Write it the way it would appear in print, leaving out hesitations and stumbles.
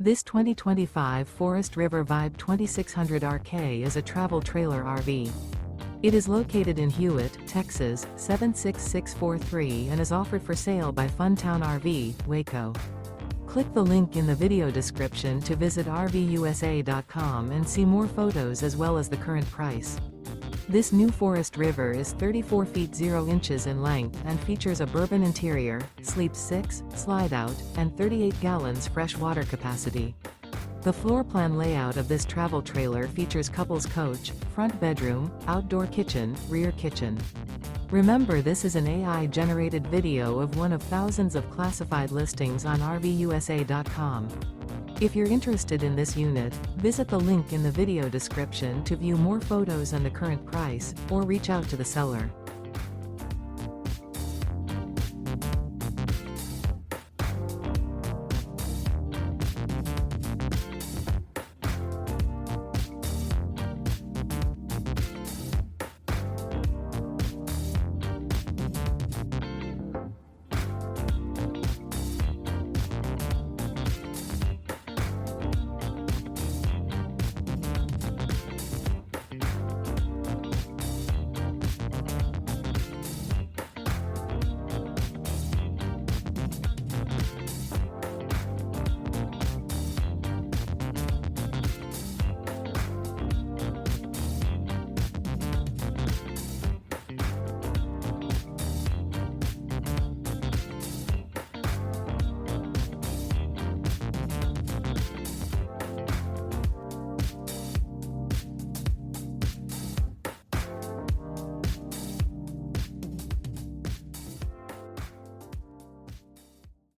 This 2025 Forest River Vibe 2600 RK is a travel trailer RV. It is located in Hewitt, Texas, 76643 and is offered for sale by Funtown RV, Waco. Click the link in the video description to visit RVUSA.com and see more photos as well as the current price. This new Forest River is 34 feet 0 inches in length and features a bourbon interior, sleeps 6, slide-out, and 38 gallons fresh water capacity. The floor plan layout of this travel trailer features couples coach, front bedroom, outdoor kitchen, rear kitchen. Remember, this is an AI-generated video of one of thousands of classified listings on RVUSA.com. If you're interested in this unit, visit the link in the video description to view more photos and the current price, or reach out to the seller.